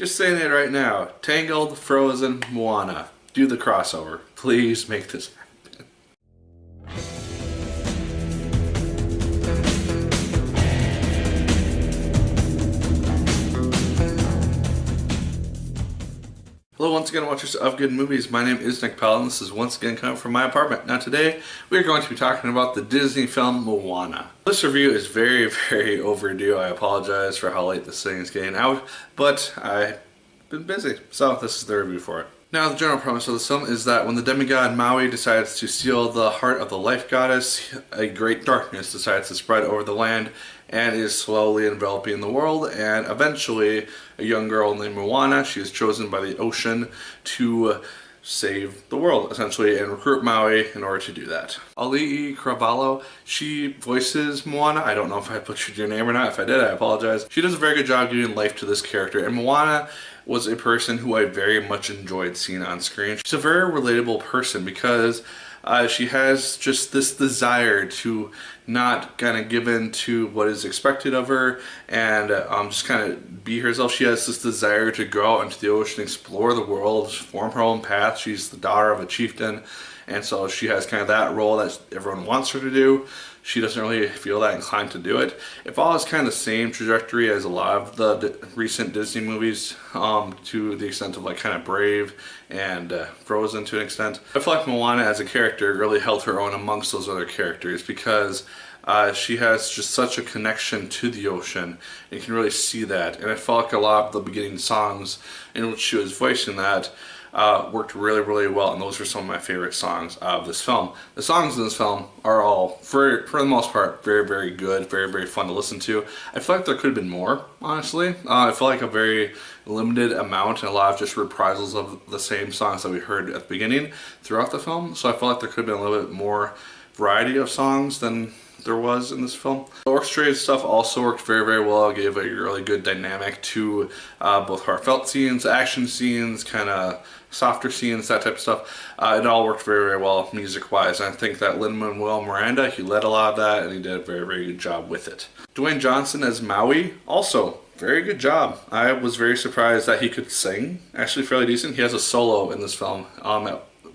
Just saying it right now. Tangled, Frozen, Moana. Do the crossover. Please make this happen. Hello once again, watchers of good movies. My name is Nick Pell and this is once again coming from my apartment. Now today we are going to be talking about the Disney film Moana. This review is very overdue. I apologize for how late this thing is getting out, but I've been busy, so this is the review for it. Now, the general premise of this film is that when the demigod Maui decides to steal the heart of the life goddess, a great darkness decides to spread over the land and is slowly enveloping the world, and eventually a young girl named Moana, she is chosen by the ocean to save the world, essentially, and recruit Maui in order to do that. Auli'i, she voices Moana. I don't know if I butchered your name or not. If I did, I apologize. She does a very good job giving life to this character, and Moana was a person who I very much enjoyed seeing on screen. She's a very relatable person because she has just this desire to not kind of give in to what is expected of her and just kind of be herself. She has this desire to go out into the ocean, explore the world, form her own path. She's the daughter of a chieftain, and so she has kind of that role that everyone wants her to do. She doesn't really feel that inclined to do it. It follows kind of the same trajectory as a lot of the recent Disney movies, to the extent of like kind of Brave and Frozen to an extent. I feel like Moana as a character really held her own amongst those other characters because she has just such a connection to the ocean. You can really see that, and I felt like a lot of the beginning songs in which she was voicing that worked really well, and those are some of my favorite songs of this film. The songs in this film are all, for the most part, very good, very fun to listen to. I feel like there could have been more, honestly. I feel like a very limited amount and a lot of just reprisals of the same songs that we heard at the beginning throughout the film, so I feel like there could have been a little bit more variety of songs than there was in this film. The orchestrated stuff also worked very well. It gave a really good dynamic to both heartfelt scenes, action scenes, kind of softer scenes, that type of stuff. It all worked very well music-wise. And I think that Lin-Manuel Miranda, he led a lot of that, and he did a very good job with it. Dwayne Johnson as Maui, also very good job. I was very surprised that he could sing, actually fairly decent. He has a solo in this film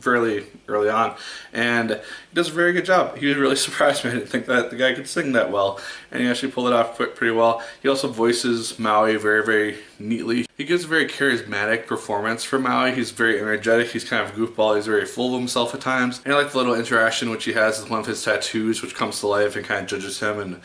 fairly early on, and he does a very good job. He really surprised me. I didn't think that the guy could sing that well, and he actually pulled it off pretty well. He also voices Maui very neatly. He gives a very charismatic performance for Maui. He's very energetic, he's kind of a goofball, he's very full of himself at times. And I like the little interaction which he has with one of his tattoos, which comes to life and kind of judges him and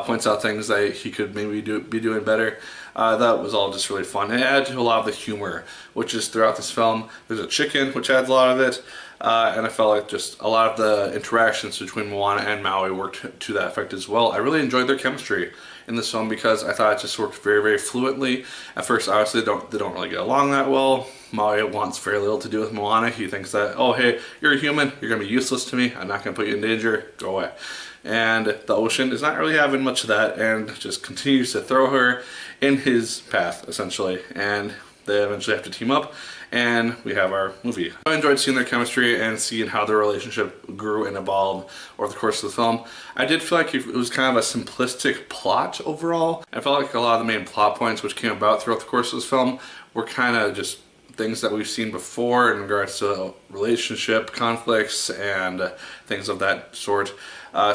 points out things that he could maybe be doing better. That was all just really fun. It added to a lot of the humor, which is throughout this film. There's a chicken, which adds a lot of it. And I felt like just a lot of the interactions between Moana and Maui worked to that effect as well. I really enjoyed their chemistry in this film because I thought it just worked very fluently. At first, obviously, they don't really get along that well. Maui wants very little to do with Moana. He thinks that, oh hey, you're a human, you're gonna be useless to me, I'm not gonna put you in danger, go away. And the ocean is not really having much of that and just continues to throw her in his path, essentially. And they eventually have to team up, and we have our movie. I enjoyed seeing their chemistry and seeing how their relationship grew and evolved over the course of the film. I did feel like it was kind of a simplistic plot overall. I felt like a lot of the main plot points which came about throughout the course of this film were kind of just things that we've seen before in regards to relationship conflicts and things of that sort.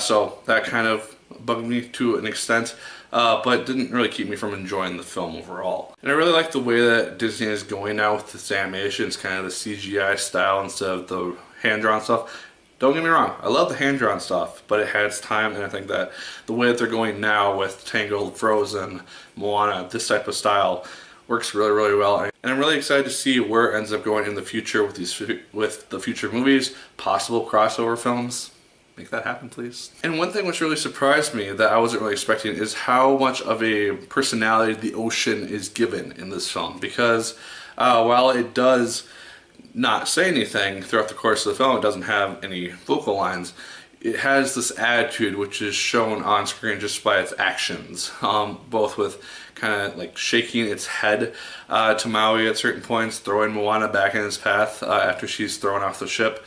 So that kind of bugged me to an extent, but didn't really keep me from enjoying the film overall. And I really like the way that Disney is going now with this animation. It's kind of the CGI style instead of the hand-drawn stuff. Don't get me wrong, I love the hand-drawn stuff, but it had its time, and I think that the way that they're going now with Tangled, Frozen, Moana, this type of style, works really well. And I'm really excited to see where it ends up going in the future with the future movies, possible crossover films. Make that happen, please. And one thing which really surprised me that I wasn't really expecting is how much of a personality the ocean is given in this film. Because while it does not say anything throughout the course of the film, it doesn't have any vocal lines, it has this attitude which is shown on screen just by its actions, both with kind of like shaking its head to Maui at certain points, throwing Moana back in his path after she's thrown off the ship,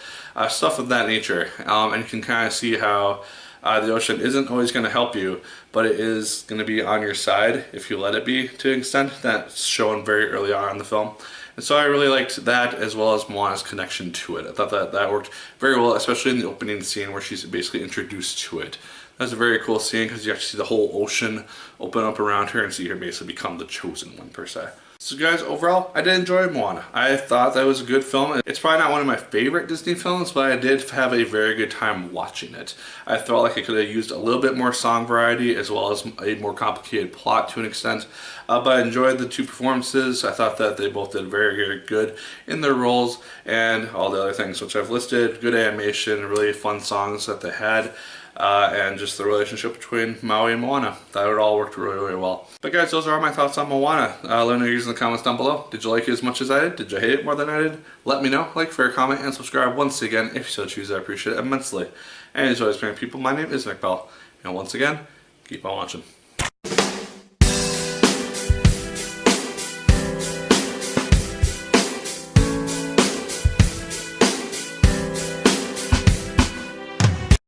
stuff of that nature. And you can kind of see how The ocean isn't always going to help you, but it is going to be on your side if you let it be, to an extent. That's shown very early on in the film. And so I really liked that, as well as Moana's connection to it. I thought that worked very well, especially in the opening scene where she's basically introduced to it. That's a very cool scene because you actually see the whole ocean open up around her and see her basically become the chosen one, per se. So guys, overall, I did enjoy Moana. I thought that was a good film. It's probably not one of my favorite Disney films, but I did have a very good time watching it. I felt like it could have used a little bit more song variety, as well as a more complicated plot to an extent. But I enjoyed the two performances. I thought that they both did very, very good in their roles, and all the other things which I've listed. Good animation, really fun songs that they had. And just the relationship between Maui and Moana. That it all worked really, really well. But guys, those are all my thoughts on Moana. Let me know yours in the comments down below. Did you like it as much as I did? Did you hate it more than I did? Let me know. Like, favorite, comment, and subscribe once again if you so choose. I appreciate it immensely. And as always, people, my name is Nick Pell. And once again, keep on watching.